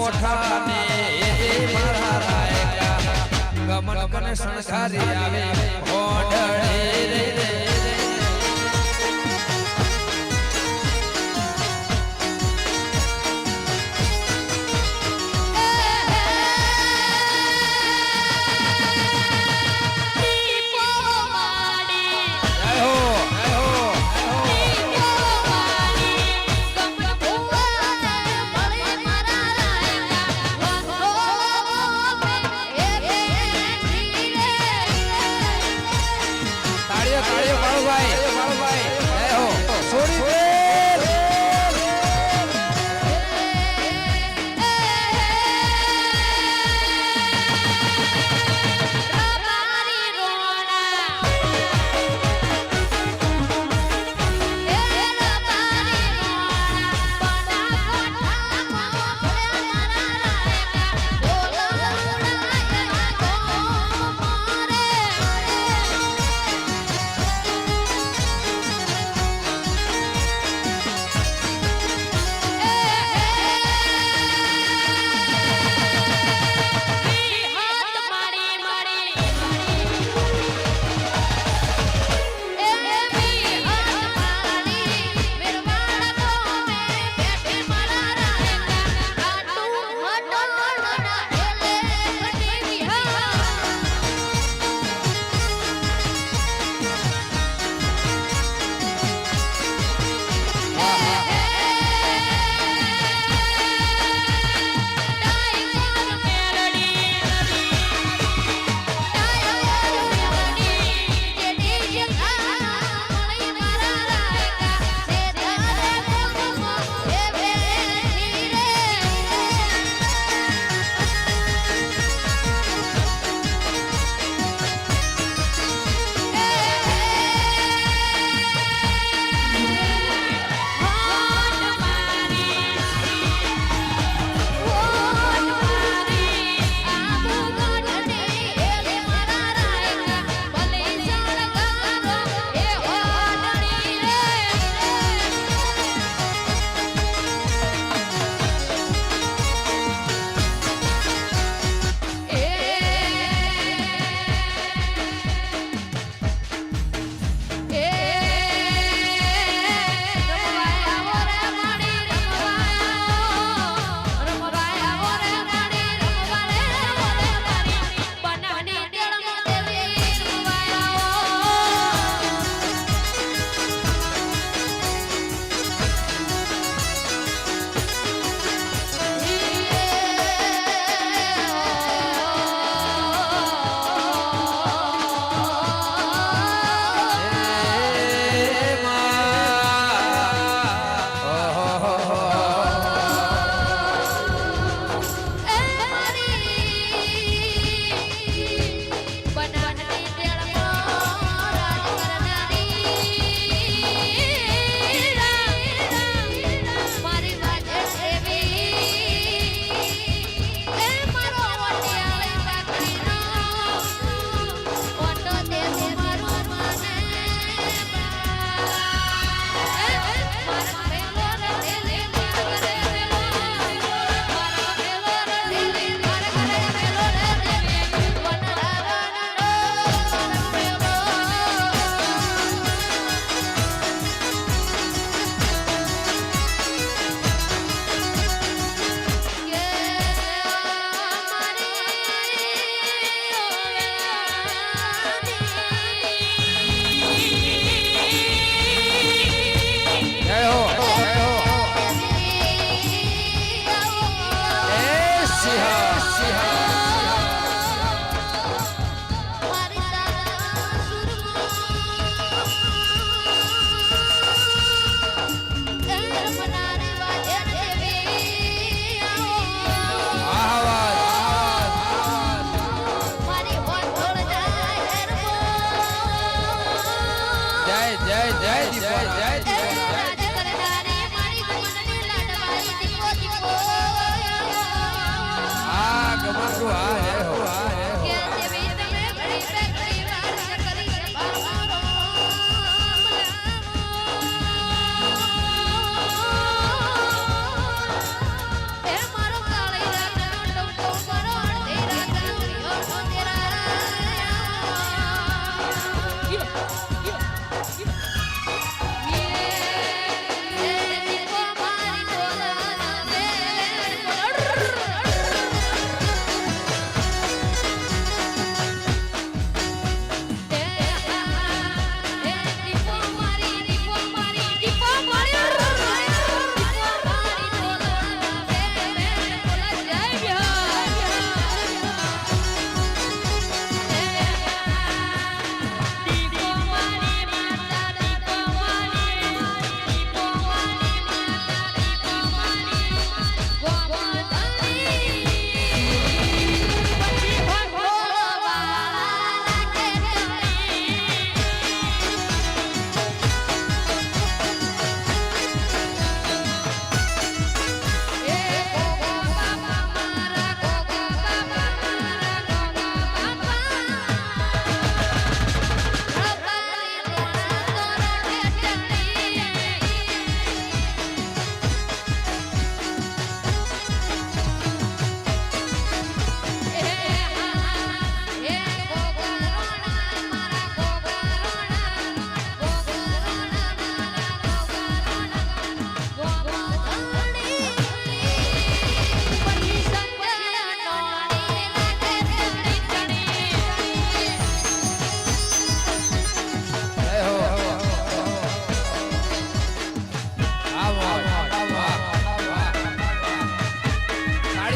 કોઠાને એ મારા રાયકા ગમન કને સંસારી આવે ઓઢળે રે તાળીઓ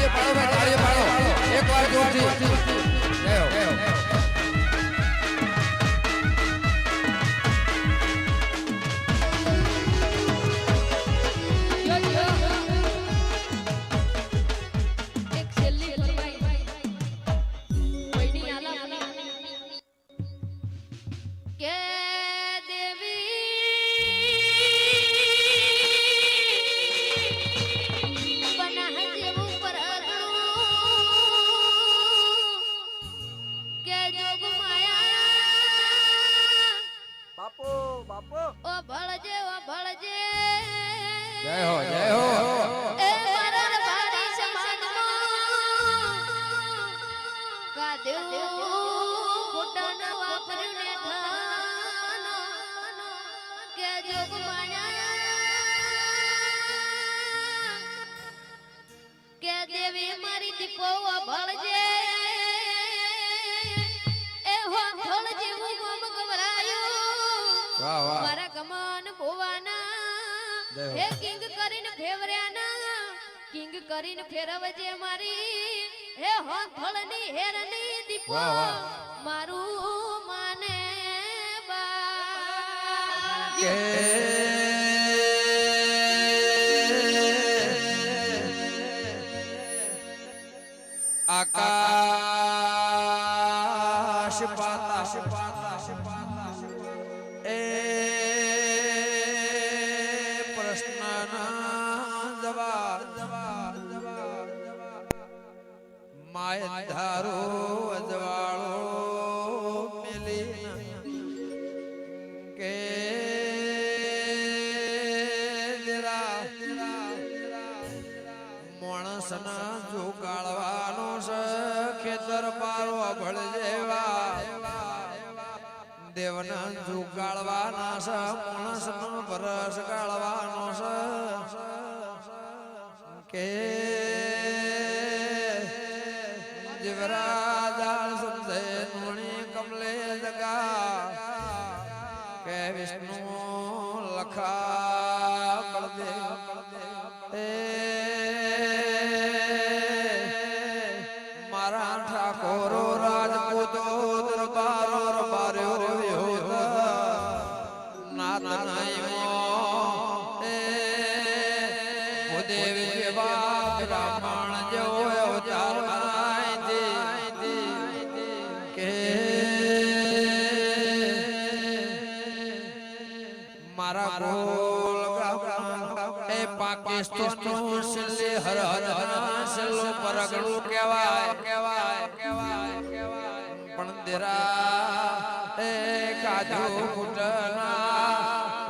તાળીઓ પાડો ભાઈ તાળીઓ પાડો એકવાર જોરથી જય હો જય હો જય હો એ મારા ભાડી સમાજમાં કાદેવ ફોટાના વાપર્યું ને થાન કે જોગ માયા કે દેવી મારી દીકો ભળજે એ હો ભળ જેવું ગમ ગવરાયું વાહ વાહ મારા ગમન ભોવાના હે કિંગ કરીને ફેવર્યાના કિંગ કરીને ફેરવજે મારી હે હોથળની હેરની દીપો વાહ વાહ મારું માને બા કે આકાશ પાતા એ માય ધારો અજવાળો મેલી કે માણસના જોગાળવાનો છે ખેતર પારો ભળ જેવા દેવના જોગાળવાના છે માણસનો ભરસ ગાળવાનો છે કે જીવરાજાળ સુનસે નુણી કમલે જગા કે વિષ્ણુ લખા બળદે એ મારા ઠાકોરો રાજપૂતો દરબારો રબાર્યો નાથ નાઈમો એ ભૂદેવી જેવા બ્રાહ્મણ જેવો અવતાર મારા ગોલ એ પાકિસ્તાનનું સિલ્લી હર હર સિલ્લો પરગણું કહેવાય પણ દેરા એ કાજુ કુટના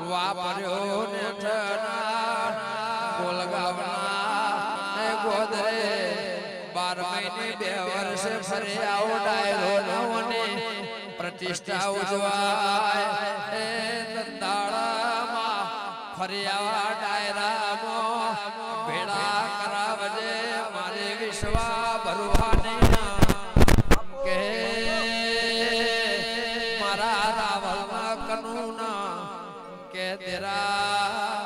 વાપર્યો ને ઠના ગોલગાવના એ ગોદરે 12 મહિને 2 વર્ષે ફરે આવો ડાયરો નવને પ્રતિષ્ઠા ઉજવાય એ દંદાળામાં ફરિયાવા ડાયરામાં ભેળા કરાવજે મારે વિશ્વા ભરવાની કે મારા રાવલના કનુના કે તેરા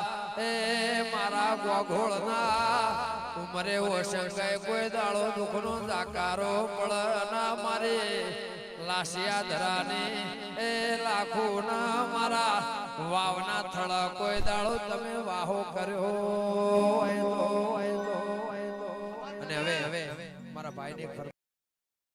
એ મારા ગોગોળના ઉમરે ઓશંગે કોઈ દાળો દુખનો જાકારો પડના મારે લાસિયા ધરાને એ લાખોના મારા વાવના થળા કોઈ દાડો તમે વાહો કર્યો અને હવે મારા ભાઈને